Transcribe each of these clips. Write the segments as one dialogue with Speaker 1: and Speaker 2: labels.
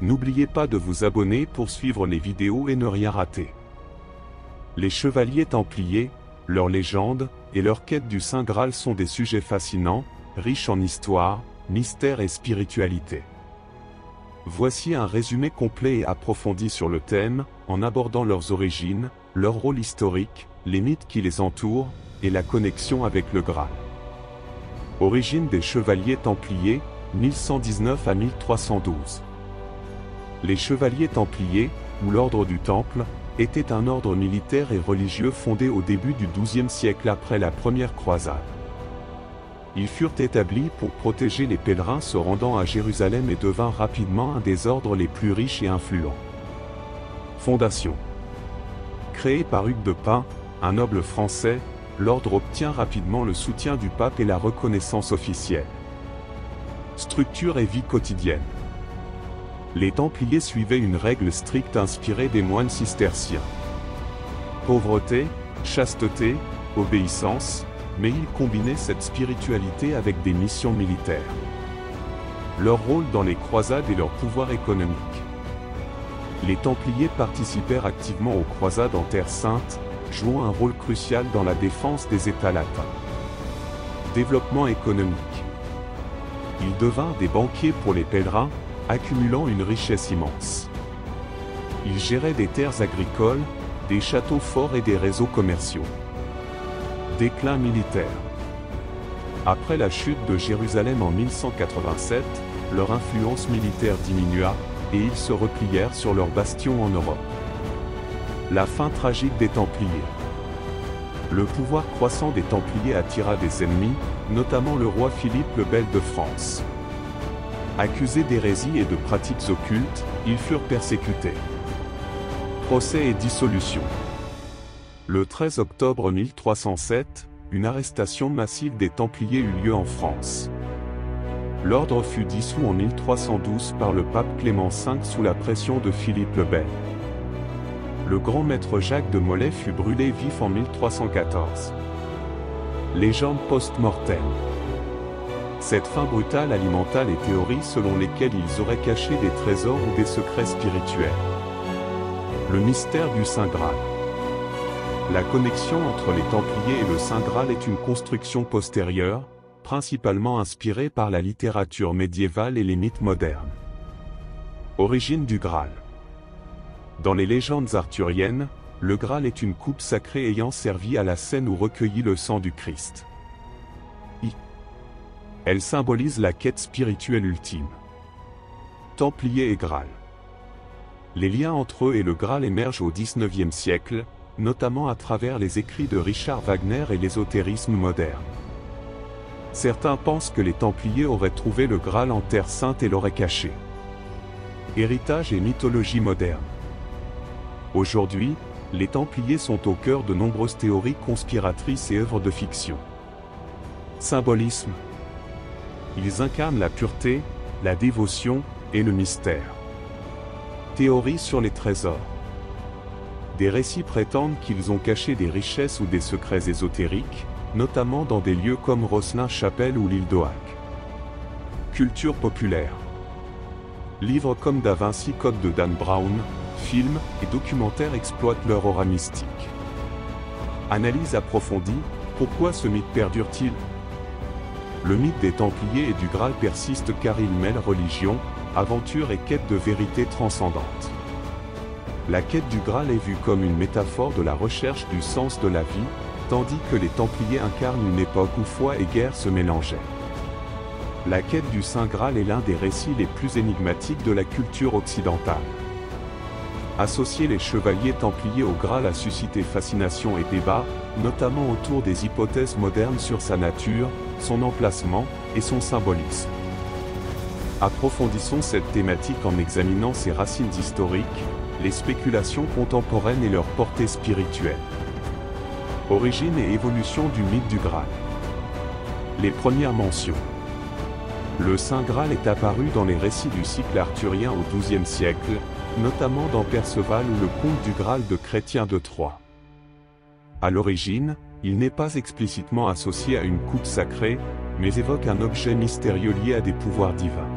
Speaker 1: N'oubliez pas de vous abonner pour suivre les vidéos et ne rien rater. Les chevaliers templiers, leur légende et leur quête du Saint Graal sont des sujets fascinants, riches en histoire, mystère et spiritualité. Voici un résumé complet et approfondi sur le thème, en abordant leurs origines, leur rôle historique, les mythes qui les entourent, et la connexion avec le Graal. Origine des chevaliers templiers, 1119 à 1312. Les chevaliers templiers, ou l'ordre du Temple, étaient un ordre militaire et religieux fondé au début du XIIe siècle après la première croisade. Ils furent établis pour protéger les pèlerins se rendant à Jérusalem et devinrent rapidement un des ordres les plus riches et influents. Fondation. Créé par Hugues de Pint, un noble français, l'ordre obtient rapidement le soutien du pape et la reconnaissance officielle. Structure et vie quotidienne. Les Templiers suivaient une règle stricte inspirée des moines cisterciens. Pauvreté, chasteté, obéissance, mais ils combinaient cette spiritualité avec des missions militaires. Leur rôle dans les croisades et leur pouvoir économique. Les Templiers participèrent activement aux croisades en Terre Sainte, jouant un rôle crucial dans la défense des États latins. Développement économique. Ils devinrent des banquiers pour les pèlerins, accumulant une richesse immense. Ils géraient des terres agricoles, des châteaux forts et des réseaux commerciaux. Déclin militaire. Après la chute de Jérusalem en 1187, leur influence militaire diminua, et ils se replièrent sur leurs bastions en Europe. La fin tragique des Templiers. Le pouvoir croissant des Templiers attira des ennemis, notamment le roi Philippe le Bel de France. Accusés d'hérésie et de pratiques occultes, ils furent persécutés. Procès et dissolution. Le 13 octobre 1307, une arrestation massive des Templiers eut lieu en France. L'ordre fut dissous en 1312 par le pape Clément V sous la pression de Philippe le Bel. Le grand maître Jacques de Molay fut brûlé vif en 1314. Légende post-mortem. Cette fin brutale alimenta les théories selon lesquelles ils auraient caché des trésors ou des secrets spirituels. Le mystère du Saint Graal. La connexion entre les Templiers et le Saint Graal est une construction postérieure, principalement inspirée par la littérature médiévale et les mythes modernes. Origine du Graal. Dans les légendes arthuriennes, le Graal est une coupe sacrée ayant servi à la scène où recueillit le sang du Christ. Elle symbolise la quête spirituelle ultime. Templiers et Graal. Les liens entre eux et le Graal émergent au XIXe siècle, notamment à travers les écrits de Richard Wagner et l'ésotérisme moderne. Certains pensent que les Templiers auraient trouvé le Graal en Terre Sainte et l'auraient caché. Héritage et mythologie moderne. Aujourd'hui, les Templiers sont au cœur de nombreuses théories conspiratrices et œuvres de fiction. Symbolisme. Ils incarnent la pureté, la dévotion et le mystère. Théorie sur les trésors. Des récits prétendent qu'ils ont caché des richesses ou des secrets ésotériques, notamment dans des lieux comme Rosslyn-Chapelle ou l'île d'Oahu. Culture populaire. Livres comme Da Vinci Code de Dan Brown, films et documentaires exploitent leur aura mystique. Analyse approfondie, pourquoi ce mythe perdure-t-il ? Le mythe des Templiers et du Graal persiste car il mêle religion, aventure et quête de vérité transcendante. La quête du Graal est vue comme une métaphore de la recherche du sens de la vie, tandis que les Templiers incarnent une époque où foi et guerre se mélangeaient. La quête du Saint Graal est l'un des récits les plus énigmatiques de la culture occidentale. Associer les chevaliers Templiers au Graal a suscité fascination et débat, notamment autour des hypothèses modernes sur sa nature, son emplacement et son symbolisme. Approfondissons cette thématique en examinant ses racines historiques, les spéculations contemporaines et leur portée spirituelle. Origine et évolution du mythe du Graal. Les premières mentions. Le Saint Graal est apparu dans les récits du cycle arthurien au XIIe siècle, notamment dans Perceval ou le conte du Graal de Chrétien de Troyes. À l'origine, il n'est pas explicitement associé à une coupe sacrée, mais évoque un objet mystérieux lié à des pouvoirs divins.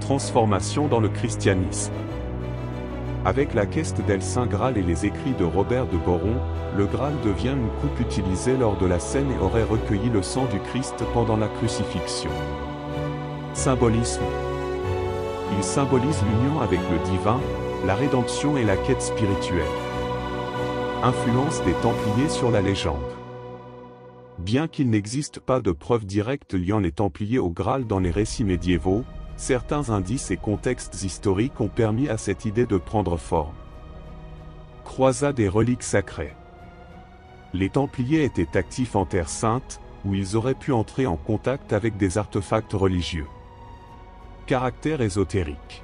Speaker 1: transformation dans le christianisme. Avec la quête del Saint Graal et les écrits de Robert de Boron, le Graal devient une coupe utilisée lors de la scène et aurait recueilli le sang du Christ pendant la crucifixion. Symbolisme. Il symbolise l'union avec le divin, la rédemption et la quête spirituelle. Influence des Templiers sur la légende. Bien qu'il n'existe pas de preuves directes liant les Templiers au Graal dans les récits médiévaux, certains indices et contextes historiques ont permis à cette idée de prendre forme. Croisade et reliques sacrées. Les Templiers étaient actifs en Terre Sainte, où ils auraient pu entrer en contact avec des artefacts religieux. Caractère ésotérique.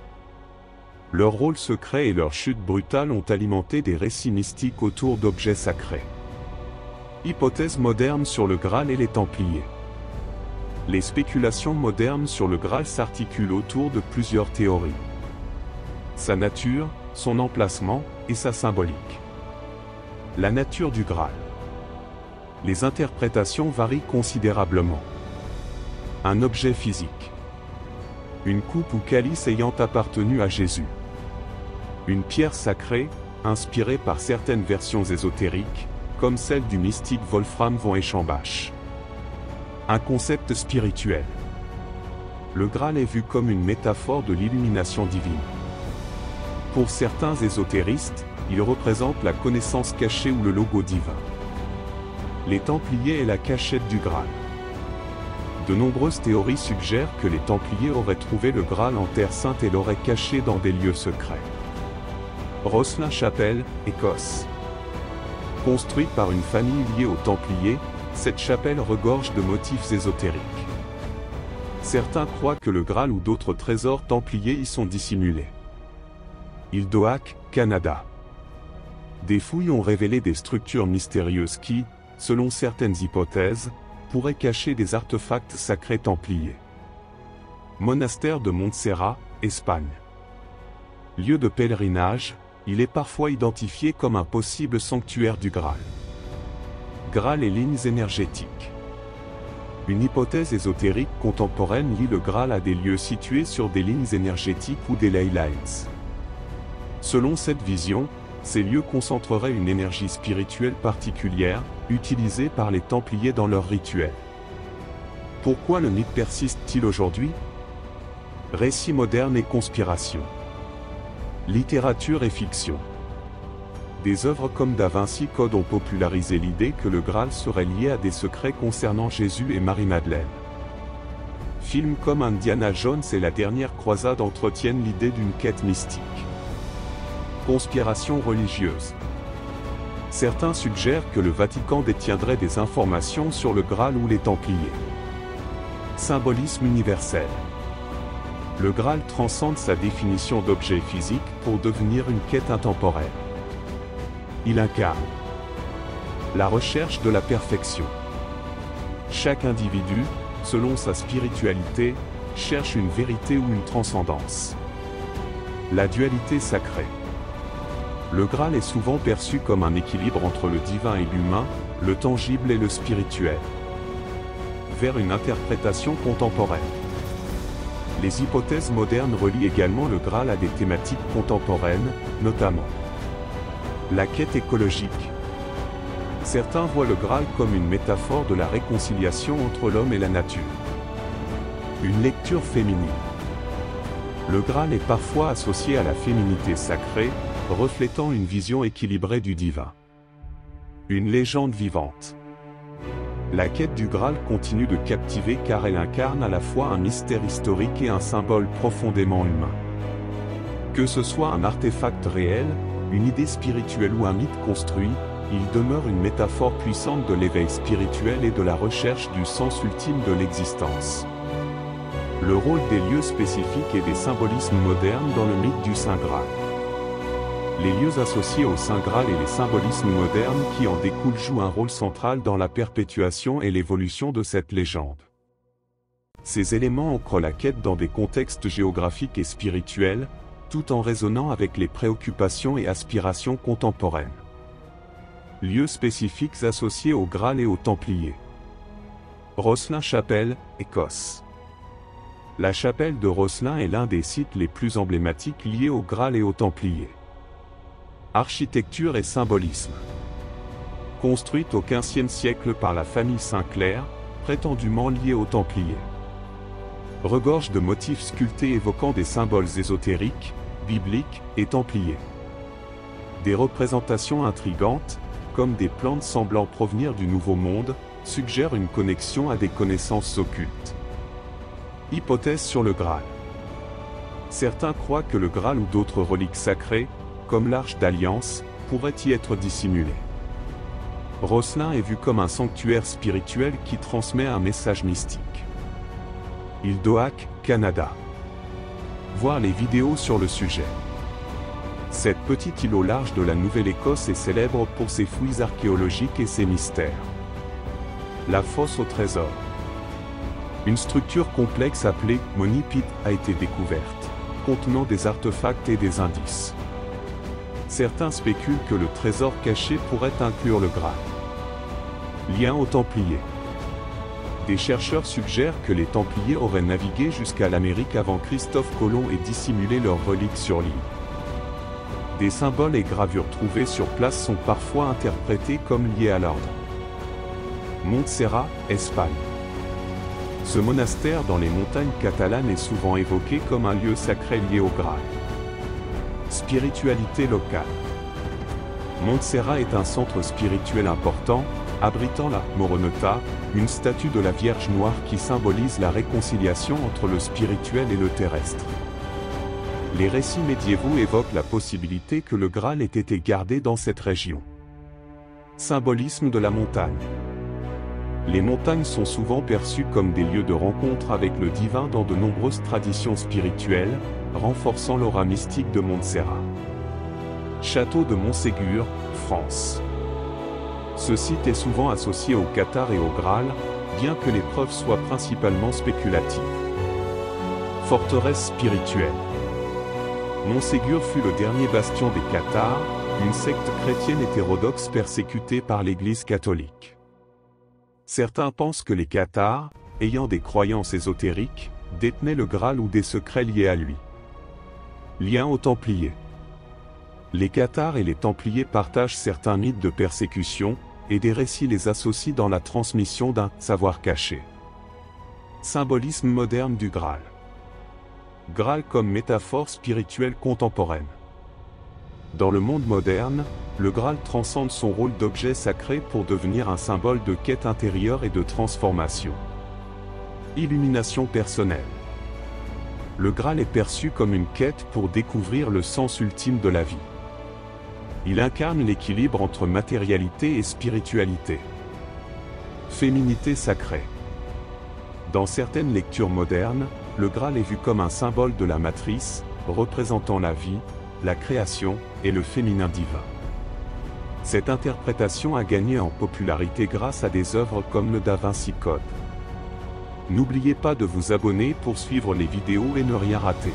Speaker 1: Leur rôle secret et leur chute brutale ont alimenté des récits mystiques autour d'objets sacrés. Hypothèse moderne sur le Graal et les Templiers. Les spéculations modernes sur le Graal s'articulent autour de plusieurs théories. Sa nature, son emplacement et sa symbolique. La nature du Graal. Les interprétations varient considérablement. Un objet physique. Une coupe ou calice ayant appartenu à Jésus. Une pierre sacrée, inspirée par certaines versions ésotériques, comme celle du mystique Wolfram von Eschenbach. Un concept spirituel. Le Graal est vu comme une métaphore de l'illumination divine. Pour certains ésotéristes, il représente la connaissance cachée ou le logo divin. Les Templiers et la cachette du Graal. De nombreuses théories suggèrent que les Templiers auraient trouvé le Graal en Terre Sainte et l'auraient caché dans des lieux secrets. Rosslyn-Chapelle, Écosse. Construite par une famille liée aux Templiers, cette chapelle regorge de motifs ésotériques. Certains croient que le Graal ou d'autres trésors templiers y sont dissimulés. Ildoak, Canada. Des fouilles ont révélé des structures mystérieuses qui, selon certaines hypothèses, pourraient cacher des artefacts sacrés templiers. Monastère de Montserrat, Espagne. Lieu de pèlerinage, il est parfois identifié comme un possible sanctuaire du Graal. Graal et lignes énergétiques. Une hypothèse ésotérique contemporaine lie le Graal à des lieux situés sur des lignes énergétiques ou des ley lines. Selon cette vision, ces lieux concentreraient une énergie spirituelle particulière, utilisée par les Templiers dans leurs rituels. Pourquoi le mythe persiste-t-il aujourd'hui? Récits modernes et conspiration. Littérature et fiction. Des œuvres comme Da Vinci Code ont popularisé l'idée que le Graal serait lié à des secrets concernant Jésus et Marie-Madeleine. Films comme Indiana Jones et La Dernière Croisade entretiennent l'idée d'une quête mystique. Conspiration religieuse. Certains suggèrent que le Vatican détiendrait des informations sur le Graal ou les Templiers. Symbolisme universel. Le Graal transcende sa définition d'objet physique pour devenir une quête intemporelle. Il incarne la recherche de la perfection. Chaque individu, selon sa spiritualité, cherche une vérité ou une transcendance. La dualité sacrée. Le Graal est souvent perçu comme un équilibre entre le divin et l'humain, le tangible et le spirituel. Vers une interprétation contemporaine. Les hypothèses modernes relient également le Graal à des thématiques contemporaines, notamment la quête écologique. Certains voient le Graal comme une métaphore de la réconciliation entre l'homme et la nature. Une lecture féminine. Le Graal est parfois associé à la féminité sacrée, reflétant une vision équilibrée du divin. Une légende vivante. La quête du Graal continue de captiver car elle incarne à la fois un mystère historique et un symbole profondément humain. Que ce soit un artefact réel, une idée spirituelle ou un mythe construit, il demeure une métaphore puissante de l'éveil spirituel et de la recherche du sens ultime de l'existence. Le rôle des lieux spécifiques et des symbolismes modernes dans le mythe du Saint Graal. Les lieux associés au Saint Graal et les symbolismes modernes qui en découlent jouent un rôle central dans la perpétuation et l'évolution de cette légende. Ces éléments ancrent la quête dans des contextes géographiques et spirituels, tout en résonnant avec les préoccupations et aspirations contemporaines. Lieux spécifiques associés au Graal et aux Templiers. Rosslyn-Chapelle, Écosse. La chapelle de Rosslyn est l'un des sites les plus emblématiques liés au Graal et aux Templiers. Architecture et symbolisme. Construite au XVe siècle par la famille Sinclair, prétendument liée aux Templiers. Regorge de motifs sculptés évoquant des symboles ésotériques, bibliques et templiers. Des représentations intrigantes, comme des plantes semblant provenir du Nouveau Monde, suggèrent une connexion à des connaissances occultes. Hypothèse sur le Graal. Certains croient que le Graal ou d'autres reliques sacrées, comme l'Arche d'Alliance, pourraient y être dissimulées. Rosslyn est vu comme un sanctuaire spirituel qui transmet un message mystique. Île d'Oahu, Canada. Voir les vidéos sur le sujet. Cette petite île au large de la Nouvelle-Écosse est célèbre pour ses fouilles archéologiques et ses mystères. La fosse au trésor. Une structure complexe appelée Money Pit a été découverte, contenant des artefacts et des indices. Certains spéculent que le trésor caché pourrait inclure le Graal. Lien aux Templiers. Des chercheurs suggèrent que les Templiers auraient navigué jusqu'à l'Amérique avant Christophe Colomb et dissimulé leurs reliques sur l'île. Des symboles et gravures trouvées sur place sont parfois interprétés comme liés à l'ordre. Montserrat, Espagne. Ce monastère dans les montagnes catalanes est souvent évoqué comme un lieu sacré lié au Graal. Spiritualité locale. Montserrat est un centre spirituel important, abritant la Morenota, une statue de la Vierge Noire qui symbolise la réconciliation entre le spirituel et le terrestre. Les récits médiévaux évoquent la possibilité que le Graal ait été gardé dans cette région. Symbolisme de la montagne. Les montagnes sont souvent perçues comme des lieux de rencontre avec le divin dans de nombreuses traditions spirituelles, renforçant l'aura mystique de Montserrat. Château de Montségur, France. Ce site est souvent associé au Cathare et au Graal, bien que les preuves soient principalement spéculatives. Forteresse spirituelle. Montségur fut le dernier bastion des Cathares, une secte chrétienne hétérodoxe persécutée par l'Église catholique. Certains pensent que les Cathares, ayant des croyances ésotériques, détenaient le Graal ou des secrets liés à lui. Lien aux Templiers. Les Cathares et les Templiers partagent certains mythes de persécution, et des récits les associent dans la transmission d'un savoir caché. Symbolisme moderne du Graal. Graal comme métaphore spirituelle contemporaine. Dans le monde moderne, le Graal transcende son rôle d'objet sacré pour devenir un symbole de quête intérieure et de transformation. Illumination personnelle. Le Graal est perçu comme une quête pour découvrir le sens ultime de la vie. Il incarne l'équilibre entre matérialité et spiritualité. Féminité sacrée. Dans certaines lectures modernes, le Graal est vu comme un symbole de la matrice, représentant la vie, la création et le féminin divin. Cette interprétation a gagné en popularité grâce à des œuvres comme le Da Vinci Code. N'oubliez pas de vous abonner pour suivre les vidéos et ne rien rater.